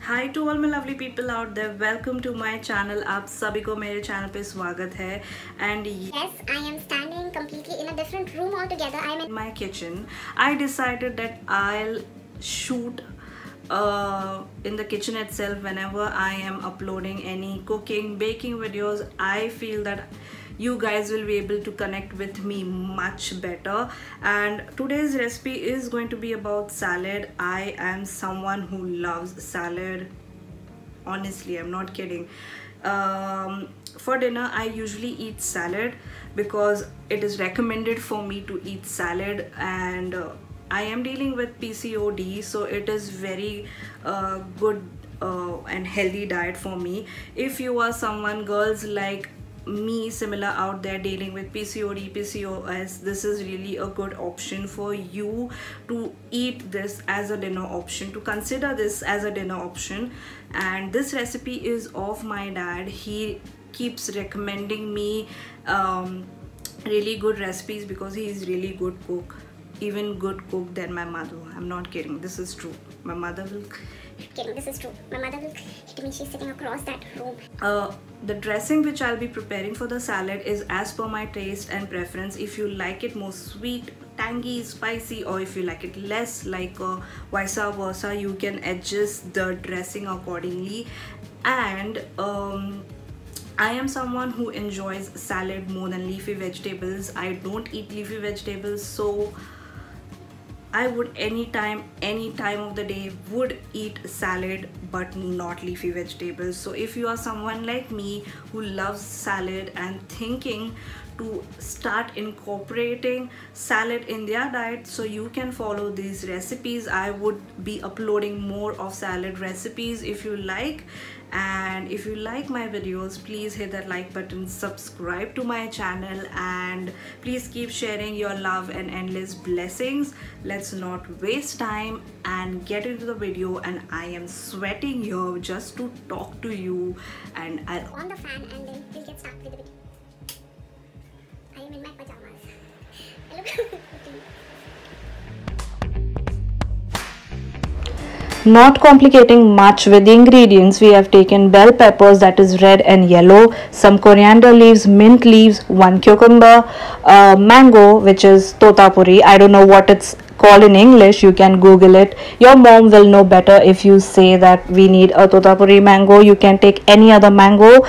Hi to all my lovely people out there, welcome to my channel. आप सभी को मेरे चैनल पे स्वागत है। And yes, I am standing completely in a different room altogether. I am in my kitchen. I decided that I'll shoot in the kitchen itself whenever I am uploading any cooking, baking videos. I feel that you guys will be able to connect with me much better. And today's recipe is going to be about salad. I am someone who loves salad. Honestly, I'm not kidding. For dinner I usually eat salad because it is recommended for me to eat salad. And I am dealing with PCOD, so it is very good and healthy diet for me. If you are someone, girls like me, similar out there dealing with PCOD, PCOS, this is really a good option for you to eat this as a dinner option, to consider this as a dinner option. And this recipe is of my dad. He keeps recommending me really good recipes because he is really good cook, even good cook than my mother. I'm not kidding, this is true. My mother will this is true. My mother will hit me. She's sitting across that room. The dressing which I'll be preparing for the salad is as per my taste and preference. If you like it more sweet, tangy, spicy, or if you like it less, like vice versa, you can adjust the dressing accordingly. And I am someone who enjoys salad more than leafy vegetables. I don't eat leafy vegetables, so I would any time of the day would eat salad but not leafy vegetables. So if you are someone like me who loves salad and thinking to start incorporating salad in their diet, so you can follow these recipes. I would be uploading more of salad recipes if you like. And if you like my videos, please hit that like button, subscribe to my channel, and please keep sharing your love and endless blessings. Let's not waste time and get into the video. And I am sweating here just to talk to you, and I'll On the fan, and then we'll get started with the video. I am in my pajamas. I look Not complicating much with the ingredients, we have taken bell peppers, that is red and yellow, some coriander leaves, mint leaves, one cucumber, mango, which is totapuri. I don't know what it's called in English, you can Google it. Your mom will know better if you say that we need a totapuri mango. You can take any other mango.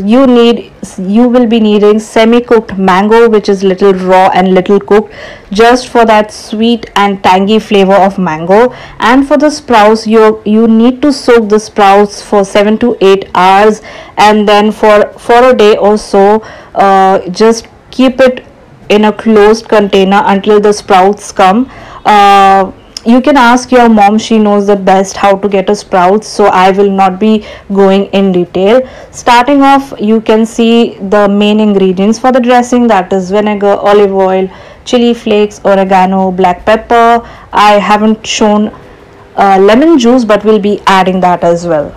You will be needing semi-cooked mango, which is little raw and little cooked, just for that sweet and tangy flavor of mango. And for the sprouts, you need to soak the sprouts for 7 to 8 hours, and then for a day or so, just keep it in a closed container until the sprouts come. You can ask your mom, she knows the best how to get a sprouts, so I will not be going in detail. Starting off, you can see the main ingredients for the dressing, that is vinegar, olive oil, chili flakes, oregano, black pepper. I haven't shown lemon juice, but we'll be adding that as well.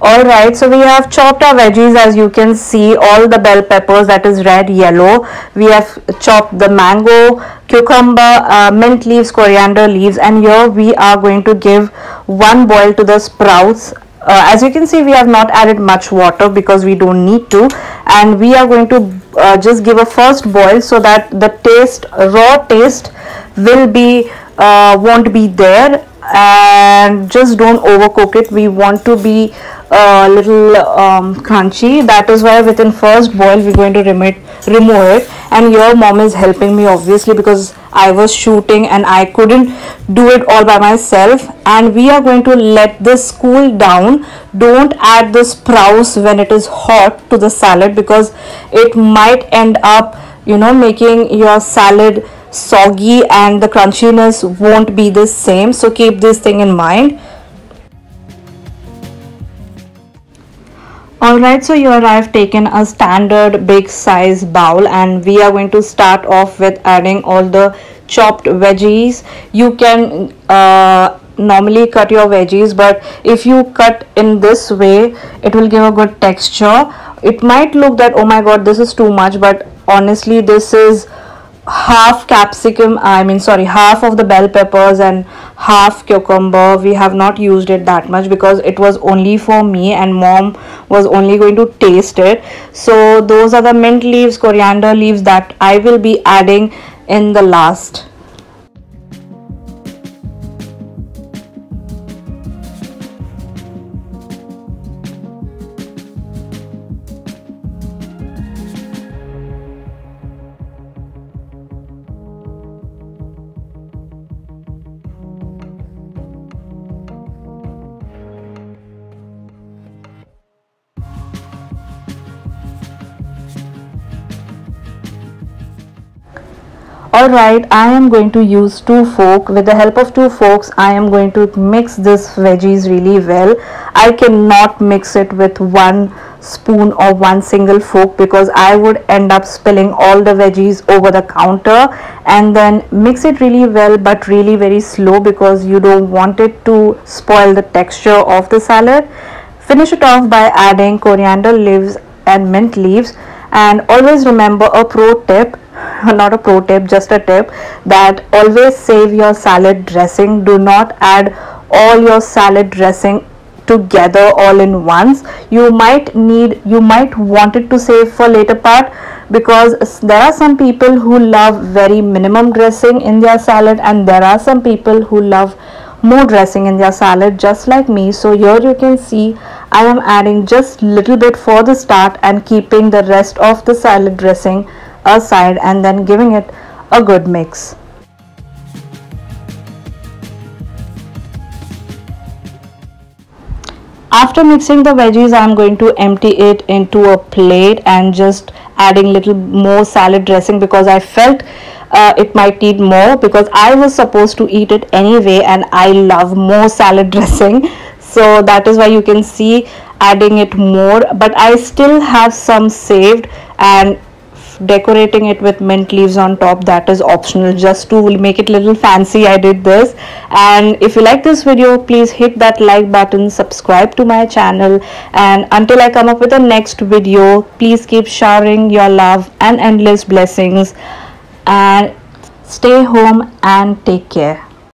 Alright, so we have chopped our veggies. As you can see, all the bell peppers, that is red, yellow. We have chopped the mango, cucumber, mint leaves, coriander leaves, and here we are going to give one boil to the sprouts. As you can see, we have not added much water because we don't need to, and we are going to just give a first boil so that the taste, raw taste, will be won't be there. And just don't overcook it. We want to be a little crunchy. That is why within first boil we're going to remove it. And your mom is helping me, obviously, because I was shooting and I couldn't do it all by myself. And we are going to let this cool down. Don't add the sprouts when it is hot to the salad, because it might end up, you know, making your salad soggy and the crunchiness won't be the same. So keep this thing in mind. Alright, so here I've taken a standard big size bowl, and we are going to start off with adding all the chopped veggies. You can normally cut your veggies, but if you cut in this way, it will give a good texture. It might look that, oh my god, this is too much, but honestly this is half capsicum, half of the bell peppers and half cucumber. We have not used it that much because it was only for me and mom was only going to taste it. So those are the mint leaves, coriander leaves that I will be adding in the last. Alright, I am going to use two forks. With the help of two forks, I am going to mix this veggies really well. I cannot mix it with one spoon or one single fork because I would end up spilling all the veggies over the counter. And then mix it really well, but really very slow, because you don't want it to spoil the texture of the salad. Finish it off by adding coriander leaves and mint leaves. And always remember a pro tip, not a pro tip, just a tip, that always save your salad dressing. Do not add all your salad dressing together all in once. You might want it to save for later part, because there are some people who love very minimum dressing in their salad, and there are some people who love more dressing in their salad, just like me. So here you can see I am adding just little bit for the start and keeping the rest of the salad dressing aside, and then giving it a good mix. After mixing the veggies, I am going to empty it into a plate and just adding little more salad dressing, because I felt it might need more, because I was supposed to eat it anyway and I love more salad dressing. So that is why you can see adding it more, but I still have some saved, and decorating it with mint leaves on top, that is optional. Just to make it a little fancy, I did this. And if you like this video, please hit that like button, subscribe to my channel, and until I come up with the next video, please keep showering your love and endless blessings, and stay home and take care.